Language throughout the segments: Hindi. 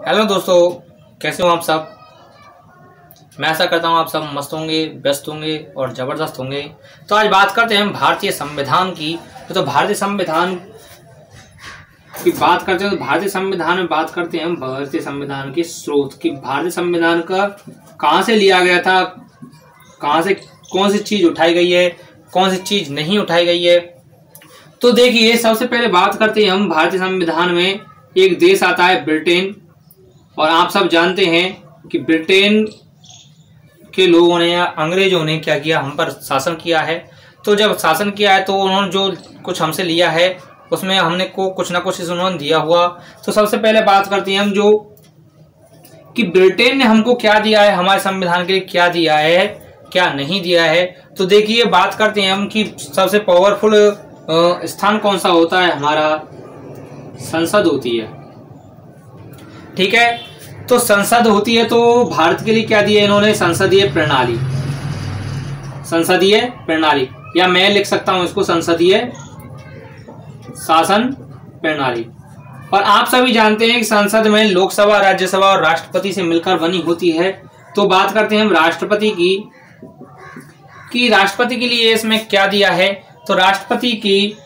हेलो दोस्तों, कैसे हो आप सब। मैं आशा करता हूँ आप सब मस्त होंगे, व्यस्त होंगे और ज़बरदस्त होंगे। तो आज बात करते हैं हम भारतीय संविधान की। तो भारतीय संविधान की बात करते हैं तो भारतीय संविधान में बात करते हैं हम भारतीय संविधान के स्रोत की। भारतीय संविधान का कहाँ से लिया गया था, कहाँ से कौन सी चीज़ उठाई गई है, कौन सी चीज़ नहीं उठाई गई है। तो देखिए, सबसे पहले बात करते हैं हम भारतीय संविधान में एक देश आता है ब्रिटेन। और आप सब जानते हैं कि ब्रिटेन के लोगों ने या अंग्रेजों ने क्या किया, हम पर शासन किया है। तो जब शासन किया है तो उन्होंने जो कुछ हमसे लिया है उसमें हमने को कुछ ना कुछ उन्होंने दिया हुआ। तो सबसे पहले बात करते हैं हम जो कि ब्रिटेन ने हमको क्या दिया है, हमारे संविधान के लिए क्या दिया है, क्या नहीं दिया है। तो देखिए, बात करते हैं हम कि सबसे पावरफुल स्थान कौन सा होता है, हमारा संसद होती है। ठीक है, तो संसद होती है। तो भारत के लिए क्या दिया इन्होंने, संसदीय प्रणाली। संसदीय प्रणाली, या मैं लिख सकता हूं इसको संसदीय शासन प्रणाली। और आप सभी जानते हैं कि संसद में लोकसभा, राज्यसभा और राष्ट्रपति से मिलकर बनी होती है। तो बात करते हैं हम राष्ट्रपति की कि राष्ट्रपति के लिए इसमें क्या दिया है। तो राष्ट्रपति की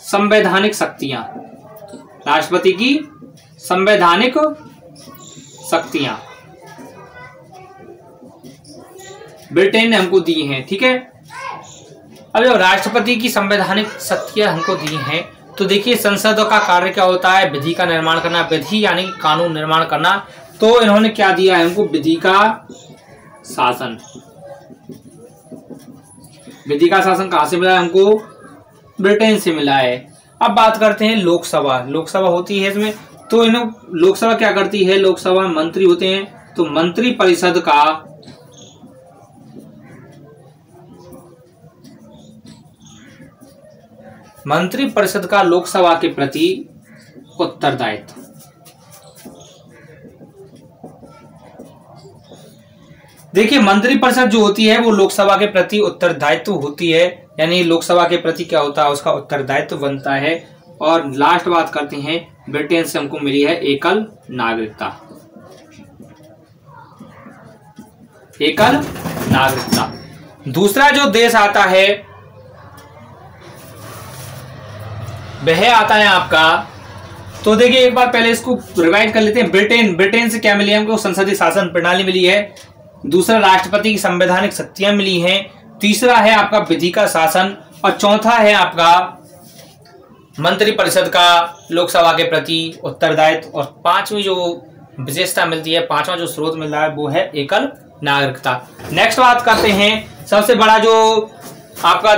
संवैधानिक शक्तियां, राष्ट्रपति की संवैधानिक शक्तियां ब्रिटेन ने हमको दी हैं। ठीक है, अब जब राष्ट्रपति की संवैधानिक शक्तियां हमको दी हैं तो देखिए, संसद का कार्य क्या होता है, विधि का निर्माण करना। विधि यानी कानून निर्माण करना। तो इन्होंने क्या दिया है हमको, विधि का शासन। विधि का शासन कहां से मिला है हमको, ब्रिटेन से मिला है। अब बात करते हैं लोकसभा। लोकसभा होती है इसमें, तो लोकसभा क्या करती है, लोकसभा में मंत्री होते हैं। तो मंत्री परिषद का लोकसभा के प्रति उत्तरदायित्व। देखिए, मंत्री परिषद जो होती है वो लोकसभा के प्रति उत्तरदायित्व होती है, यानी लोकसभा के प्रति क्या होता है, उसका उत्तरदायित्व बनता है। और लास्ट बात करते हैं, ब्रिटेन से हमको मिली है एकल नागरिकता। एकल नागरिकता। दूसरा जो देश आता है वह आता है आपका, तो देखिए एक बार पहले इसको रिवाइज कर लेते हैं। ब्रिटेन से क्या मिली है हमको, संसदीय शासन प्रणाली मिली है। दूसरा, राष्ट्रपति की संवैधानिक शक्तियां मिली हैं। तीसरा है आपका विधि का शासन। और चौथा है आपका मंत्रिपरिषद का लोकसभा के प्रति उत्तरदायित्व। और पांचवी जो विशेषता मिलती है, पांचवा जो स्रोत मिल रहा है वो है एकल नागरिकता। नेक्स्ट बात करते हैं, सबसे बड़ा जो आपका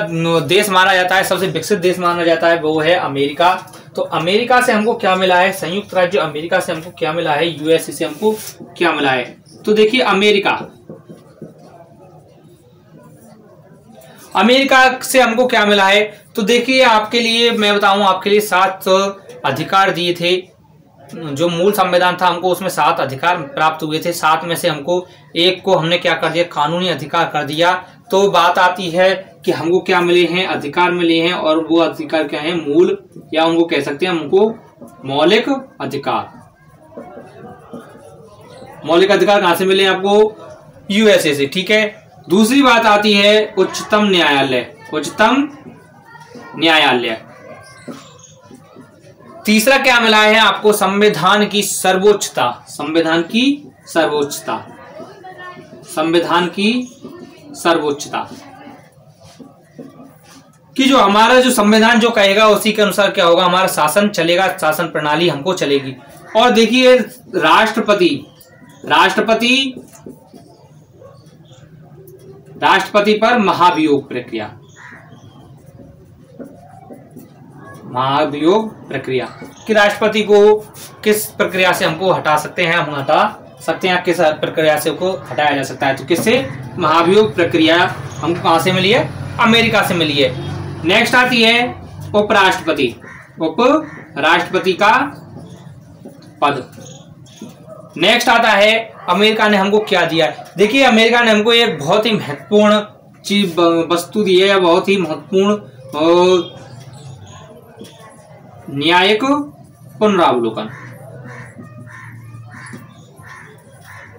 देश माना जाता है, सबसे विकसित देश माना जाता है वो है अमेरिका। तो अमेरिका से हमको क्या मिला है, संयुक्त राज्य अमेरिका से हमको क्या मिला है, यूएसए से हमको क्या मिला है। तो देखिए, अमेरिका से हमको क्या मिला है। तो देखिए, आपके लिए मैं बताऊं, आपके लिए 7 अधिकार दिए थे। जो मूल संविधान था हमको उसमें 7 अधिकार प्राप्त हुए थे। 7 में से हमको एक को हमने क्या कर दिया, कानूनी अधिकार कर दिया। तो बात आती है कि हमको क्या मिले हैं, अधिकार मिले हैं। और वो अधिकार क्या है, मूल, या उनको कह सकते हैं हमको मौलिक अधिकार। मौलिक अधिकार कहां से मिले आपको, यूएसए से। ठीक है, दूसरी बात आती है उच्चतम न्यायालय। उच्चतम न्यायालय। तीसरा क्या मिला है आपको, संविधान की सर्वोच्चता। संविधान की सर्वोच्चता। संविधान की सर्वोच्चता कि जो हमारा जो संविधान जो कहेगा उसी के अनुसार क्या होगा, हमारा शासन चलेगा, शासन प्रणाली हमको चलेगी। और देखिए, राष्ट्रपति पर महाभियोग प्रक्रिया। महाभियोग प्रक्रिया कि राष्ट्रपति को किस प्रक्रिया से हमको हटा सकते हैं, हम हटा सकते हैं, किस प्रक्रिया से को हटाया जा सकता है। तो किससे, महाभियोग प्रक्रिया हमको कहां से मिली है, अमेरिका से मिली है। नेक्स्ट आती है उपराष्ट्रपति। उपराष्ट्रपति का पद। नेक्स्ट आता है, अमेरिका ने हमको क्या दिया। देखिए, अमेरिका ने हमको एक बहुत ही महत्वपूर्ण चीज वस्तु दी है, या बहुत ही महत्वपूर्ण न्यायिक पुनरावलोकन।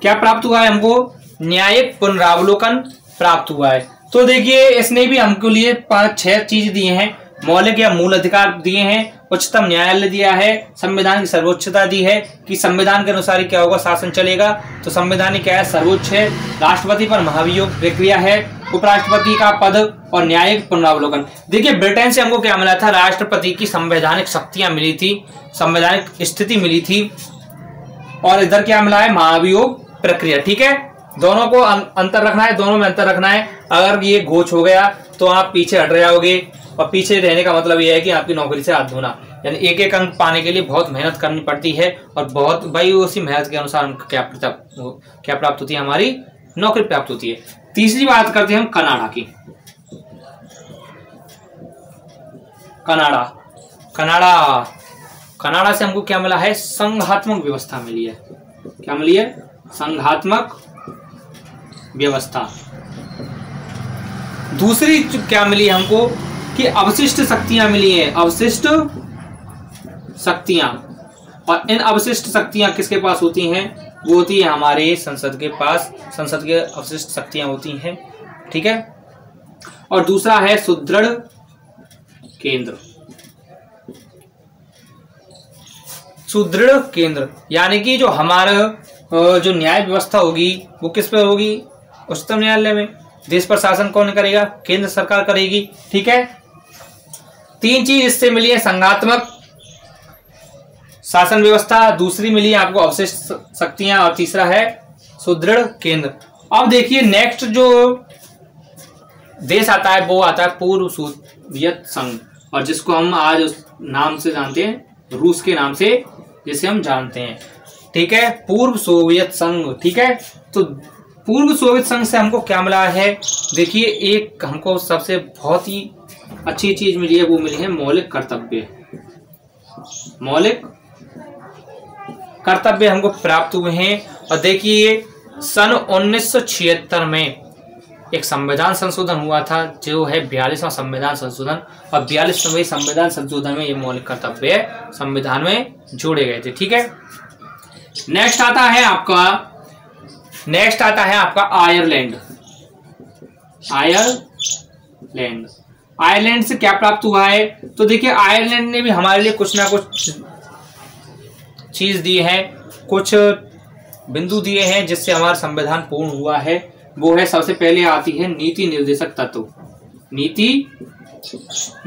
क्या प्राप्त हुआ है हमको? न्यायिक पुनरावलोकन प्राप्त हुआ है। तो देखिए इसने भी हमको लिए 5-6 चीज दिए हैं। मौलिक या मूल अधिकार दिए हैं, उच्चतम न्यायालय दिया है, संविधान की सर्वोच्चता दी है कि संविधान के अनुसार ही क्या होगा, शासन चलेगा। तो संविधान क्या है? सर्वोच्च है। राष्ट्रपति पर महाभियोग प्रक्रिया है, उपराष्ट्रपति का पद और न्यायिक पुनरावलोकन। देखिए ब्रिटेन से हमको क्या मिला था? राष्ट्रपति की संवैधानिक शक्तियां मिली थी, संवैधानिक स्थिति मिली थी, और इधर क्या मिला है? महाभियोग प्रक्रिया। ठीक है, दोनों को अंतर रखना है, दोनों में अंतर रखना है। अगर ये घोष हो गया तो आप पीछे हट जाओगे, और पीछे रहने का मतलब यह है कि आपकी नौकरी से हाथ धोना, यानी एक एक अंक पाने के लिए बहुत मेहनत करनी पड़ती है, और बहुत भाई उसी मेहनत के अनुसार क्या प्राप्त होती है? हमारी नौकरी प्राप्त होती है। तीसरी बात करते हैं हम कनाडा की। कनाडा से हमको क्या मिला है? संघात्मक व्यवस्था मिली है। क्या मिली है? संघात्मक व्यवस्था। दूसरी क्या मिली हमको? कि अवशिष्ट शक्तियां मिली है, अवशिष्ट शक्तियां। और इन अवशिष्ट शक्तियां किसके पास होती हैं? वो होती है हमारे संसद के पास, संसद के अवशिष्ट शक्तियां होती हैं। ठीक है, और दूसरा है सुदृढ़ केंद्र। सुदृढ़ केंद्र यानी कि जो हमारा जो न्याय व्यवस्था होगी वो किस पर होगी? उच्चतम न्यायालय में। देश पर शासन कौन करेगा? केंद्र सरकार करेगी। ठीक है, 3 चीज इससे मिली है, संघात्मक शासन व्यवस्था, दूसरी मिली है आपको अवशिष्ट शक्तियां, और तीसरा है सुदृढ़ केंद्र। अब देखिए नेक्स्ट जो देश आता है वो आता है पूर्व सोवियत संघ, और जिसको हम आज उस नाम से जानते हैं, रूस के नाम से जिसे हम जानते हैं। ठीक है, पूर्व सोवियत संघ। ठीक है, तो पूर्व सोवियत संघ से हमको क्या मिला है? देखिए एक हमको सबसे बहुत ही अच्छी चीज मिली है, वो मिली है मौलिक कर्तव्य। मौलिक कर्तव्य हमको प्राप्त हुए हैं। और देखिए सन 1976 में एक संविधान संशोधन हुआ था, जो है 42वां संविधान संशोधन, और 42वें संविधान संशोधन में ये मौलिक कर्तव्य संविधान में जोड़े गए थे। ठीक है, नेक्स्ट आता है आपका आयरलैंड। आयरलैंड से क्या प्राप्त हुआ है? तो देखिए आयरलैंड ने भी हमारे लिए कुछ ना कुछ चीज दी है, कुछ बिंदु दिए हैं जिससे हमारा संविधान पूर्ण हुआ है। वो है, सबसे पहले आती है नीति निर्देशक तत्व। नीति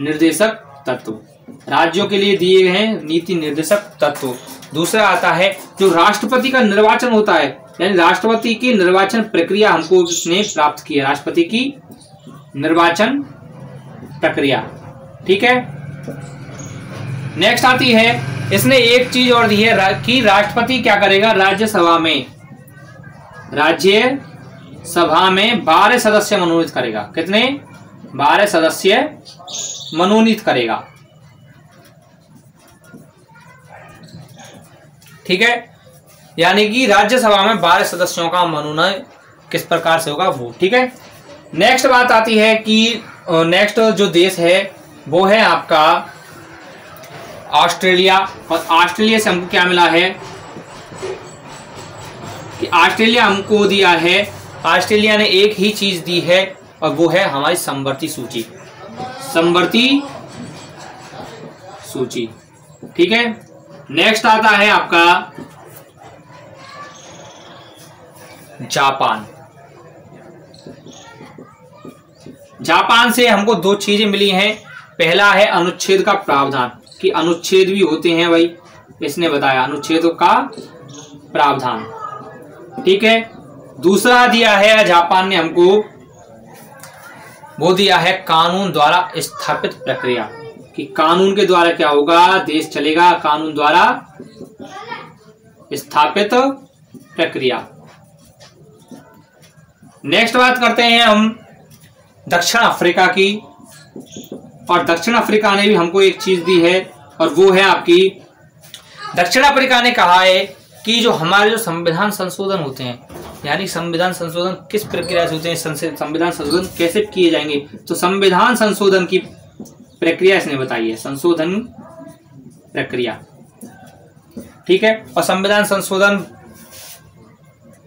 निर्देशक तत्व राज्यों के लिए दिए गए हैं, नीति निर्देशक तत्व। दूसरा आता है जो राष्ट्रपति का निर्वाचन होता है, यानी राष्ट्रपति की निर्वाचन प्रक्रिया हमको इसने प्राप्त की है, राष्ट्रपति की निर्वाचन प्रक्रिया। ठीक है, नेक्स्ट आती है, इसने एक चीज और दी है कि राष्ट्रपति क्या करेगा? राज्यसभा में 12 सदस्य मनोनीत करेगा। कितने? 12 सदस्य मनोनीत करेगा। ठीक है, यानी कि राज्यसभा में 12 सदस्यों का मनोनयन किस प्रकार से होगा वो। ठीक है, नेक्स्ट बात आती है कि नेक्स्ट जो देश है वो है आपका ऑस्ट्रेलिया। और ऑस्ट्रेलिया से हमको क्या मिला है कि ऑस्ट्रेलिया हमको दिया है, ऑस्ट्रेलिया ने एक ही चीज दी है, और वो है हमारी समवर्ती सूची। समवर्ती सूची। ठीक है, नेक्स्ट आता है आपका जापान। जापान से हमको 2 चीजें मिली हैं। पहला है अनुच्छेद का प्रावधान, कि अनुच्छेद भी होते हैं भाई, इसने बताया अनुच्छेदों का प्रावधान। ठीक है, दूसरा दिया है जापान ने हमको, वो दिया है कानून द्वारा स्थापित प्रक्रिया, कि कानून के द्वारा क्या होगा? देश चलेगा, कानून द्वारा स्थापित प्रक्रिया। नेक्स्ट बात करते हैं हम दक्षिण अफ्रीका की, और दक्षिण अफ्रीका ने भी हमको एक चीज दी है, और वो है आपकी, दक्षिण अफ्रीका ने कहा है कि जो हमारे जो संविधान संशोधन होते हैं, यानी संविधान संशोधन किस प्रक्रिया से होते हैं, संविधान संशोधन कैसे किए जाएंगे, तो संविधान संशोधन की प्रक्रिया इसने बताई है, संशोधन प्रक्रिया। ठीक है, और संविधान संशोधन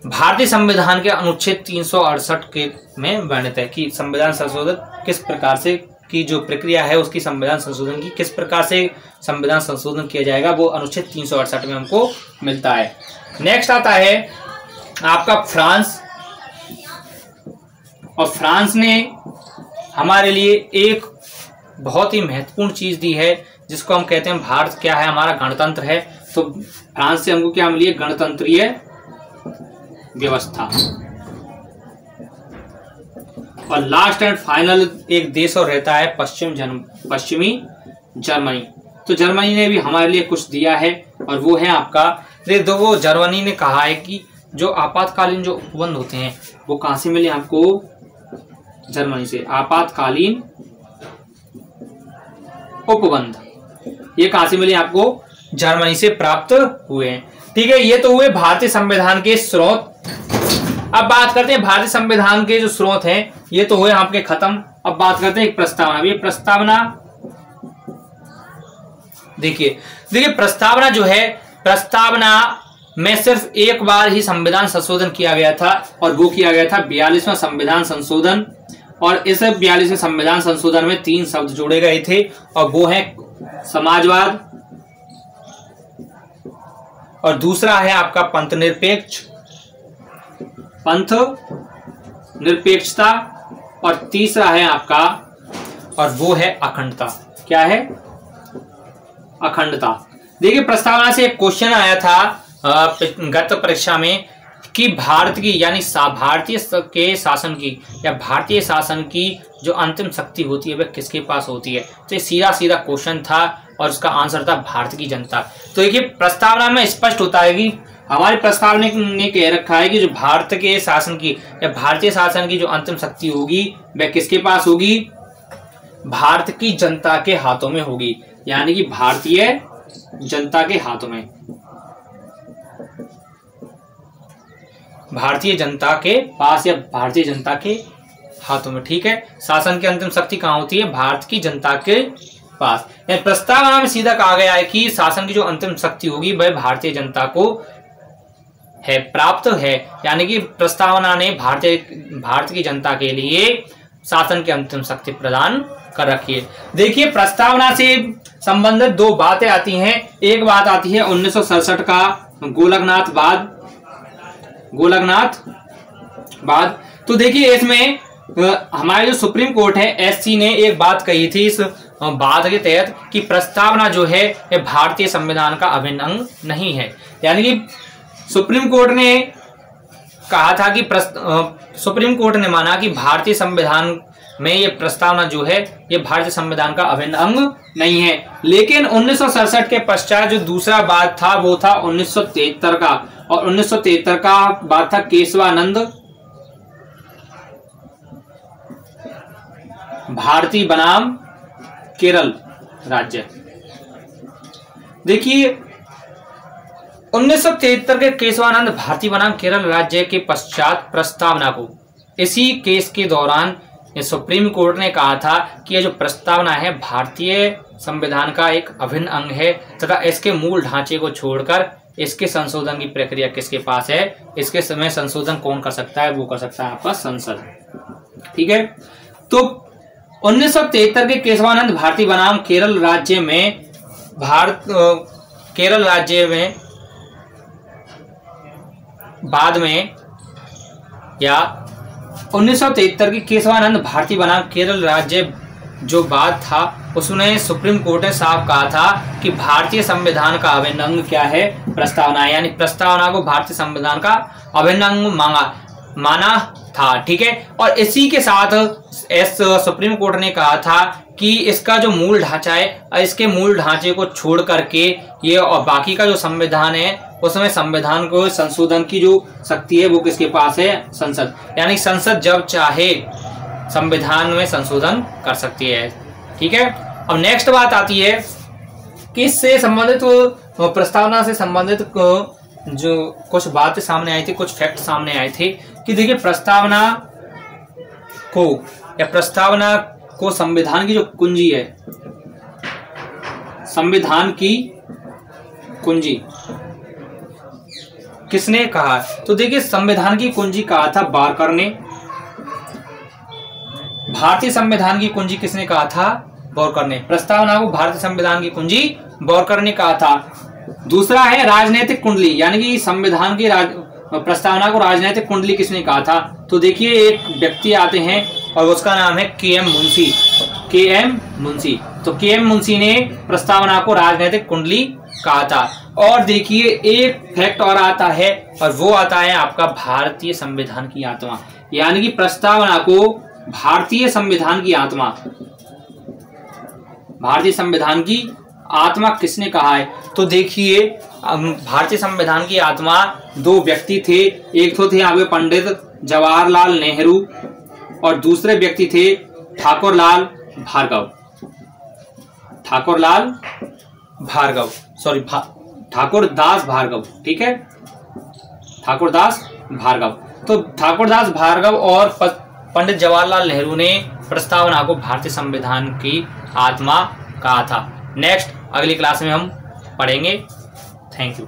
भारतीय संविधान के अनुच्छेद 368 के में वर्णित है कि संविधान संशोधन किस प्रकार से की जो प्रक्रिया है उसकी संविधान संशोधन की किस प्रकार से संविधान संशोधन किया जाएगा, वो अनुच्छेद 368 में हमको मिलता है। नेक्स्ट आता है आपका फ्रांस, और फ्रांस ने हमारे लिए एक बहुत ही महत्वपूर्ण चीज दी है जिसको हम कहते हैं भारत क्या है, हमारा गणतंत्र है। तो फ्रांस से हमको क्या मिली, गणतंत्रीय व्यवस्था। और लास्ट एंड फाइनल एक देश और रहता है पश्चिमी जर्मनी। तो जर्मनी ने भी हमारे लिए कुछ दिया है और वो है आपका, दो वो जर्मनी ने कहा है कि जो आपातकालीन जो उपबंध होते हैं वो कहां से मिले आपको, जर्मनी से। आपातकालीन उपबंध ये कहां से मिले आपको, जर्मनी से प्राप्त हुए हैं। ठीक है, ये तो हुए भारतीय संविधान के स्रोत। अब बात करते हैं भारतीय संविधान के जो स्रोत हैं, ये तो हुए आपके खत्म। अब बात करते हैं एक प्रस्तावना। ये प्रस्तावना देखिए प्रस्तावना जो है, प्रस्तावना में सिर्फ एक बार ही संविधान संशोधन किया गया था और वो किया गया था 42वां संविधान संशोधन। और इस 42वें संविधान संशोधन में 3 शब्द जोड़े गए थे और वो है समाजवाद, और दूसरा है आपका पंथ निरपेक्षता, और तीसरा है आपका, और वो है अखंडता। क्या है, अखंडता। देखिए प्रस्तावना से एक क्वेश्चन आया था गत परीक्षा में कि भारत की यानी भारतीय के शासन की या भारतीय शासन की जो अंतिम शक्ति होती है वह किसके पास होती है। तो ये सीधा सीधा क्वेश्चन था और उसका आंसर था भारत की जनता। तो देखिए प्रस्तावना में स्पष्ट होता है कि हमारी प्रस्तावना ने कह रखा है कि जो भारत के शासन की या भारतीय शासन की जो अंतिम शक्ति होगी वह किसके पास होगी, भारत की जनता के हाथों में होगी, यानी कि भारतीय जनता के हाथों में, भारतीय जनता के पास या भारतीय जनता के हाथों में। ठीक है, शासन की अंतिम शक्ति कहां होती है, भारत की जनता के पास। प्रस्तावना में सीधा कहा गया है कि शासन की जो अंतिम शक्ति होगी वह भारतीय जनता को है प्राप्त है, यानी कि प्रस्तावना ने भारत की जनता के लिए शासन की अंतिम शक्ति प्रदान कर रखी है। देखिए प्रस्तावना से संबंधित 2 बातें आती हैं। एक बात आती है 1967 का गोलकनाथ। तो देखिए इसमें हमारे जो सुप्रीम कोर्ट है एससी ने एक बात कही थी इस बात के तहत कि प्रस्तावना जो है ये भारतीय संविधान का अभिन्न अंग नहीं है। यानी कि सुप्रीम कोर्ट ने कहा था कि सुप्रीम कोर्ट ने माना कि भारतीय संविधान में ये प्रस्तावना जो है ये भारतीय संविधान का अभिन्न अंग नहीं है। लेकिन 1967 के पश्चात जो दूसरा बात था वो था 1973 का, और 1973 का बात था केशवानंद भारती बनाम केरल राज्य। देखिए 1973 के केशवानंद भारती बनाम केरल राज्य के पश्चात प्रस्तावना को इसी केस के दौरान सुप्रीम कोर्ट ने कहा था कि यह जो प्रस्तावना है भारतीय संविधान का एक अभिन्न अंग है तथा इसके मूल ढांचे को छोड़कर इसके संशोधन की प्रक्रिया किसके पास है, इसके समय संशोधन कौन कर सकता है, वो कर सकता है आपका संसद। ठीक है, तो 1973 के केशवानंद भारती बनाम केरल राज्य में बाद में या 1973 की केशवानंद भारती बनाम केरल राज्य जो बात था उसने सुप्रीम कोर्ट ने साफ कहा था कि भारतीय संविधान का अभिन्न अंग क्या है, प्रस्तावना, यानी प्रस्तावना को भारतीय संविधान का अभिन्न अंग माना था। ठीक है, और इसी के साथ सुप्रीम कोर्ट ने कहा था कि इसका जो मूल ढांचा है इसके मूल ढांचे को छोड़ करके ये और बाकी का जो संविधान है उसमें संविधान को संशोधन की जो शक्ति है वो किसके पास है, संसद। यानी संसद जब चाहे संविधान में संशोधन कर सकती है। ठीक है, अब नेक्स्ट बात आती है कि इससे संबंधित प्रस्तावना से संबंधित जो कुछ बातें सामने आई थी, कुछ फैक्ट सामने आए थे कि देखिए प्रस्तावना को संविधान की जो कुंजी है, संविधान की कुंजी किसने कहा? तो देखिए संविधान की कुंजी कहा था बारकर ने। भारतीय संविधान की कुंजी किसने कहा था? बोरकर ने। प्रस्तावना को भारतीय संविधान की कुंजी बोरकर ने कहा था। दूसरा है राजनीतिक कुंडली, यानी कि संविधान की प्रस्तावना को राजनीतिक कुंडली किसने कहा था? तो देखिए एक व्यक्ति आते हैं और उसका नाम है के.एम. मुंशी। के.एम. मुंशी। तो के.एम. मुंशी ने प्रस्तावना को राजनीतिक कुंडली कहा था। और देखिए एक फैक्ट और आता है, और वो आता है आपका भारतीय संविधान की आत्मा, यानी कि प्रस्तावना को भारतीय संविधान की आत्मा, भारतीय संविधान की आत्मा किसने कहा है? तो देखिए भारतीय संविधान की आत्मा दो व्यक्ति थे। एक तो थे यहाँ पे पंडित जवाहरलाल नेहरू और दूसरे व्यक्ति थे ठाकुरलाल भार्गव। ठाकुरदास भार्गव, ठीक है, ठाकुरदास भार्गव। तो ठाकुरदास भार्गव और पंडित जवाहरलाल नेहरू ने प्रस्तावना को भारतीय संविधान की आत्मा कहा था। नेक्स्ट अगली क्लास में हम पढ़ेंगे। Thank you.